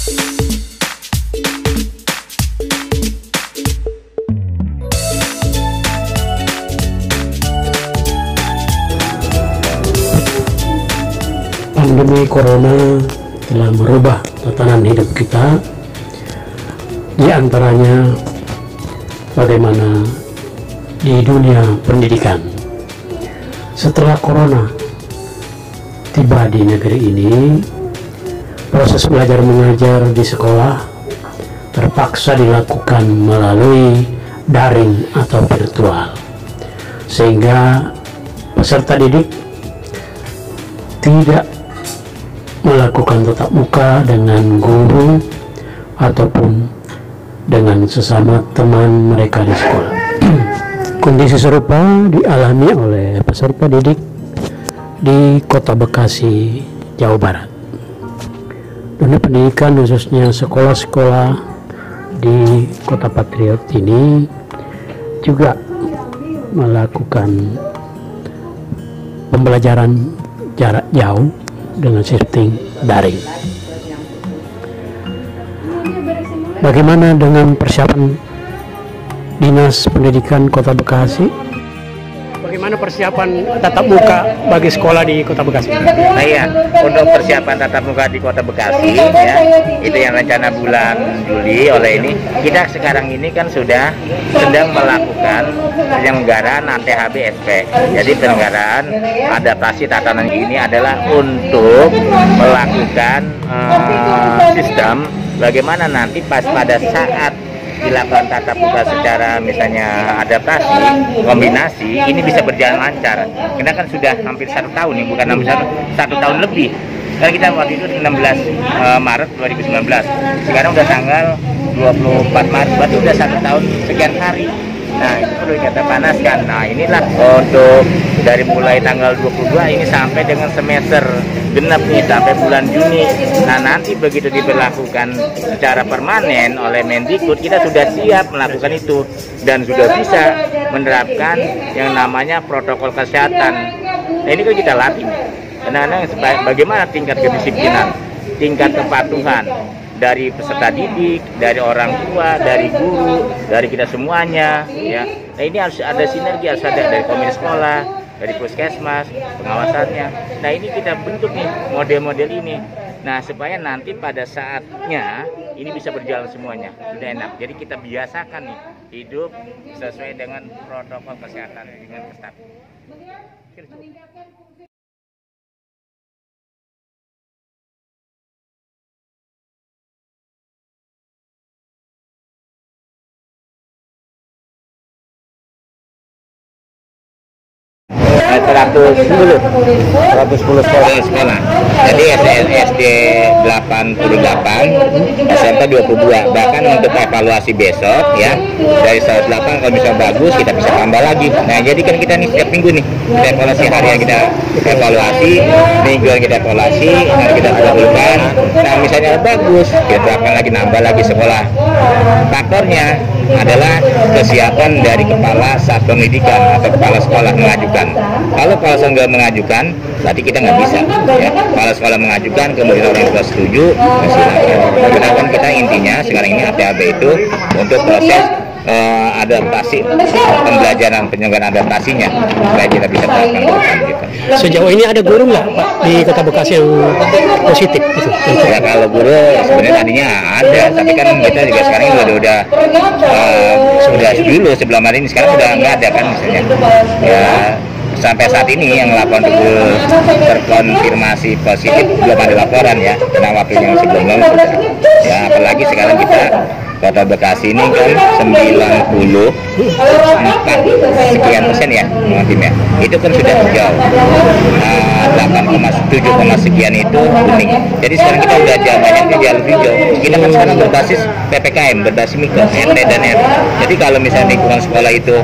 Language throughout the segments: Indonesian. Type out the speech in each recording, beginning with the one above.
Pandemi Corona telah merubah tatanan hidup kita, di antaranya bagaimana di dunia pendidikan. Setelah Corona tiba di negeri ini, proses belajar mengajar di sekolah terpaksa dilakukan melalui daring atau virtual, sehingga peserta didik tidak melakukan tatap muka dengan guru ataupun dengan sesama teman mereka di sekolah. Kondisi serupa dialami oleh peserta didik di Kota Bekasi, Jawa Barat. Dunia pendidikan, khususnya sekolah-sekolah di Kota Patriot ini, juga melakukan pembelajaran jarak jauh dengan sistem daring. Bagaimana dengan persiapan Dinas Pendidikan Kota Bekasi? Bagaimana persiapan tatap muka bagi sekolah di Kota Bekasi? Nah iya, untuk persiapan tatap muka di Kota Bekasi ya, itu yang rencana bulan Juli oleh ini, kita sekarang ini kan sudah sedang melakukan penyelenggaraan ATHB-SP. Jadi penyelenggaraan adaptasi tatanan ini adalah untuk melakukan sistem bagaimana nanti pada saat dilakukan tatap muka secara misalnya adaptasi, kombinasi, ini bisa berjalan lancar. Karena kan sudah hampir 1 tahun nih, bukan hampir 1 tahun lebih. Karena kita waktu itu 16 Maret 2019. Sekarang udah tanggal 24 Maret, berarti udah 1 tahun sekian hari. Nah itu perlu kita panaskan. Nah inilah untuk dari mulai tanggal 22 ini sampai dengan semester genap nih sampai bulan Juni. Nah nanti begitu diberlakukan secara permanen oleh Mendikbud, kita sudah siap melakukan itu dan sudah bisa menerapkan yang namanya protokol kesehatan. Nah ini kan kita latih kadang-kadang bagaimana tingkat kedisiplinan, tingkat kepatuhan dari peserta didik, dari orang tua, dari guru, dari kita semuanya ya. Nah ini harus ada sinergi, harus ada dari komite sekolah, dari puskesmas, pengawasannya. Nah ini kita bentuk nih model-model ini. Nah supaya nanti pada saatnya ini bisa berjalan semuanya, sudah enak. Jadi kita biasakan nih hidup sesuai dengan protokol kesehatan dengan ketat. Seratus sekolah. Jadi SD 88, SMP 22. Bahkan untuk evaluasi besok ya, dari 108 kalau bisa bagus kita bisa tambah lagi. Nah jadi kan kita nih setiap minggu nih kita evaluasi, hari yang kita evaluasi, minggu yang kita evaluasi, nanti kita lakukan. Nah misalnya bagus, kita terapkan lagi, nambah lagi sekolah. Faktornya adalah kesiapan dari kepala satuan pendidikan atau kepala sekolah mengajukan. Kalau kepala sekolah nggak mengajukan, berarti kita nggak bisa. Ya. Kepala sekolah mengajukan, kemudian orang tua setuju, silakan. Gunakan kita intinya sekarang ini ATHB itu untuk proses adaptasi pembelajaran, penyelenggaraan adaptasinya supaya kita bisa terapkan ke depan gitu. Sejauh ini ada guru nggak Pak di Kota Bekasi yang positif gitu? Ya kalau guru sebenarnya tadinya ada, tapi kan kita juga sekarang sudah dulu sebelum hari ini, sekarang sudah nggak ada kan misalnya. Ya sampai saat ini yang laporan terkonfirmasi positif belum ada laporan ya, karena waktu yang sebelumnya sudah. Ya apalagi sekarang kita Kota Bekasi ini kan 94 sekian persen ya, tim ya. Itu kan sudah hijau. 8,7 sekian itu kuning. Jadi sekarang kita udah banyak di jalur hijau. Kita kan sekarang berbasis PPKM, berbasis mikro, RT dan RW. Jadi kalau misalnya lingkungan sekolah itu,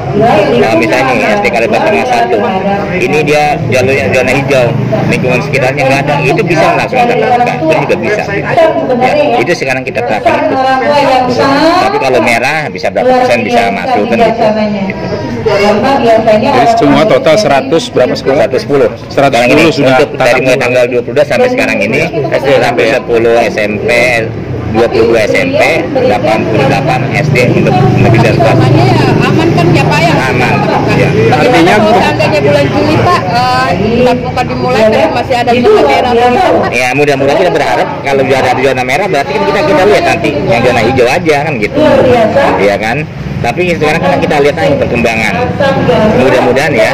misalnya SD Kalibatang 1, ini dia jalurnya zona hijau, lingkungan sekitarnya nggak ada, itu bisa melakukan tatap muka, itu juga bisa. Gitu. Ya, itu sekarang kita terapkan itu. Tapi kalau merah bisa berapa persen bisa masuk kan gitu. Jadi semua total 100 berapa sekolah? 110. Sekarang ini sudah dari mulai tanggal 22 sampai sekarang ini SD sampai 10, SMP 22 SMP, 88 SD untuk negeri dan swasta. Namanya ya aman kan ya Pak ya? Aman. Ya. Artinya seandainya bulan Juli Pak, tatap muka dimulai tapi masih ada zona merah gitu Pak. Ya mudah-mudahan kita berharap kalau ada di zona merah berarti kan kita lihat nanti yang zona hijau aja kan gitu. Iya kan? Tapi sekarang kan kita lihat aja perkembangan. Mudah-mudahan ya.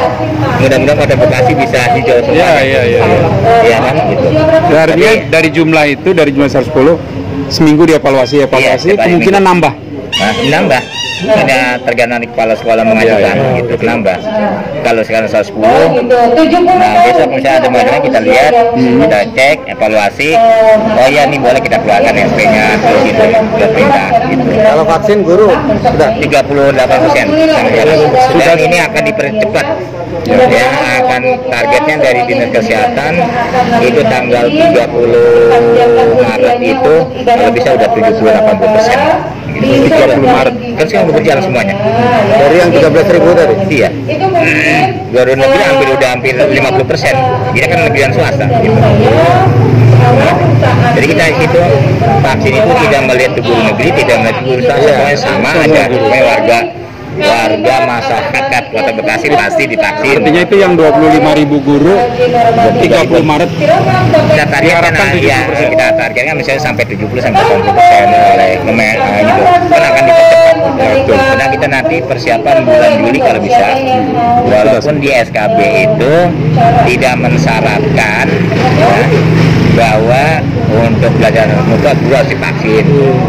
Mudah-mudahan Kota Bekasi bisa hijau semua. Iya. Iya kan gitu. Artinya dari jumlah itu, dari jumlah 110, seminggu dievaluasi, Iya, kemungkinan nambah. Nah, nambah. Ada tergantung kepala sekolah mengajukan gitu, nambah. Kalau sekarang 110, nah besok misalnya ada masalah kita lihat, kita cek, evaluasi. Oh ya ini boleh kita keluarkan SP-nya, terus gitu, sudah pindah. Gitu. Kalau vaksin guru sudah 38%. Dan ini akan dipercepat. Ya, akan targetnya dari Dinas Kesehatan itu tanggal 30 Maret itu kalau bisa udah 70-80%. 30 Maret. Kan sekarang udah berjalan semuanya. dari yang 13.000 tadi. Iya. Baru negeri hampir 50%. Kita kan negeri dan swasta. Gitu. Jadi kita di situ vaksin itu tidak melihat guru negeri, tidak melihat guru swasta, semuanya sama aja. Semuanya warga masyarakat Kota Bekasi pasti divaksin. Artinya itu yang 25.000 guru 30 Maret Kita targetkan kita targetkan misalnya sampai 70-80% oleh gitu. Kan akan dipercepat. Karena kita nanti persiapan bulan Juli kalau bisa. Walaupun di SKB itu tidak mensyaratkan bahwa untuk belajar muka guru harus divaksin,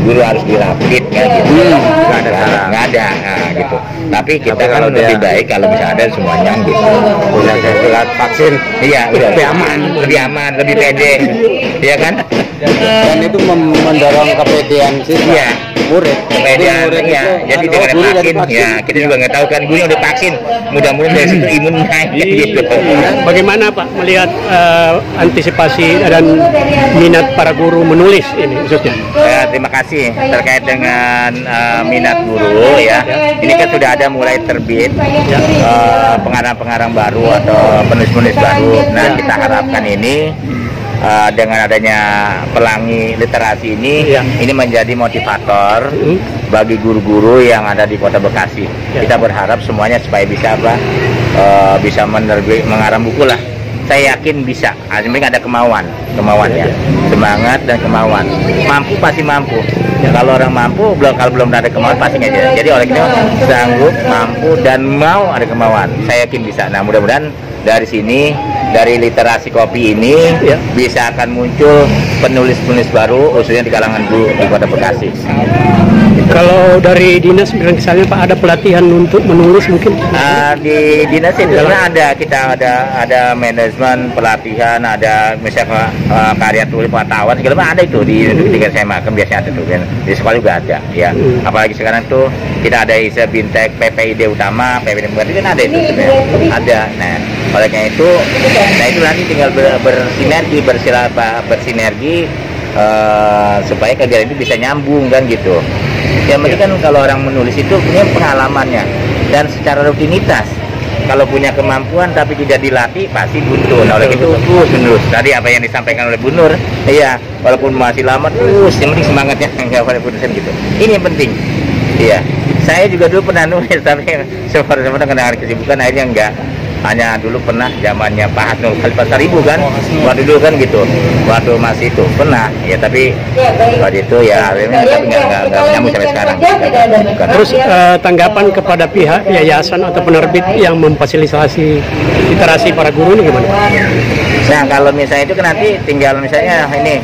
guru harus dirapit kan gitu. Nggak ada, nah, gitu. Tapi kita kan lebih baik kalau bisa ada semuanya gitu. Punya sertifikat vaksin. Iya, lebih aman, lebih pede, iya kan? Dan itu mendorong kepedean siswa. Iya. Murid. Kepedean, ya. Jadi dengan vaksin, ya kita juga nggak tahu kan gurunya udah vaksin. Mudah-mudahan dari situ imun naik gitu. Bagaimana Pak melihat antisipasi dan minat para guru menulis ini khususnya? Terima kasih terkait dengan minat guru ya. Ini kan sudah ada mulai terbit pengarang-pengarang baru atau penulis-penulis baru. Nah kita harapkan ini dengan adanya pelangi literasi ini menjadi motivator bagi guru-guru yang ada di Kota Bekasi. Kita berharap semuanya supaya bisa bisa mengarang buku lah. Saya yakin bisa, aslinya ada kemauan ya, semangat dan kemauan. Mampu pasti mampu. Kalau orang mampu, kalau belum ada kemauan pasti nggak jadi. Jadi oleh itu sanggup, mampu dan mau ada kemauan. Saya yakin bisa. Nah mudah-mudahan dari sini, dari literasi kopi ini bisa akan muncul penulis-penulis baru, khususnya di kalangan guru di Kota Bekasi. Kalau dari dinas misalnya Pak ada pelatihan untuk menulis mungkin? Di dinas itu kita ada manajemen pelatihan, ada misalnya karya tulis pengetahuan segala macam ada itu di SMA kan biasanya ada tuh di sekolah juga ada ya. Apalagi sekarang tuh kita ada ISA Bintek PPID utama, PPID Bupati kan ada itu sebenarnya ada. Nah oleh karena itu, itu nanti tinggal bersinergi supaya kegiatan itu bisa nyambung kan gitu. Yang penting kan kalau orang menulis itu punya pengalamannya dan secara rutinitas. Kalau punya kemampuan tapi tidak dilatih pasti buntu. Nah, oleh itu terus menerus. Tadi apa yang disampaikan oleh Bu Nur, iya, walaupun masih lama terus, yang penting semangatnya nggak boleh putusin gitu. Ini yang penting. Iya, saya juga dulu pernah nulis tapi sebenarnya kena kesibukan akhirnya enggak. Hanya dulu pernah zamannya Pak Hasnul Khalifah Saribu kan, waktu dulu kan gitu, waktu masih itu pernah, ya tapi waktu itu ya tapi nggak nyambung sampai sekarang. Terus tanggapan kepada pihak yayasan atau penerbit yang memfasilitasi literasi para guru ini gimana? Nah kalau misalnya itu kan nanti tinggal misalnya ini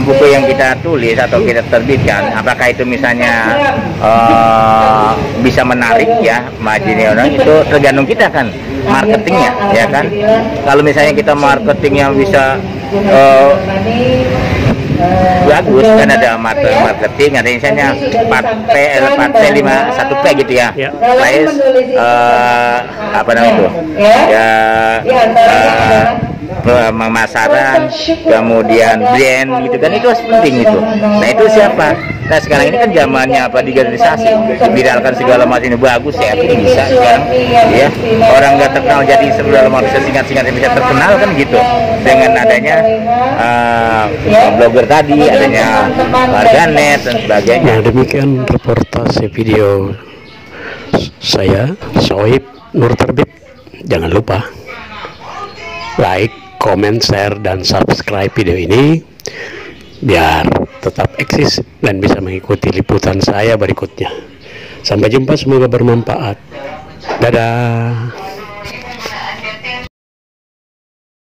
buku yang kita tulis atau kita terbitkan, apakah itu misalnya bisa menarik ya majini orang itu tergantung kita kan marketingnya ya kan. Kalau misalnya kita marketingnya bisa bagus kan ada marketing, ada misalnya 4P 1P gitu ya, place apa namanya itu ya pemasaran, kemudian brand gitu kan, itu penting itu. Nah itu siapa? Nah sekarang ini kan zamannya apa, digitalisasi, viralkan segala macam ini bagus ya, bisa sekarang ya, orang nggak terkenal jadi dalam bisa singkat-singkat bisa terkenal kan gitu, dengan adanya blogger tadi, adanya warganet dan sebagainya. Nah, demikian reportase video saya, Sohib Nur Terbit. Jangan lupa like, comment, share, dan subscribe video ini biar tetap eksis dan bisa mengikuti liputan saya berikutnya. Sampai jumpa, semoga bermanfaat. Dadah.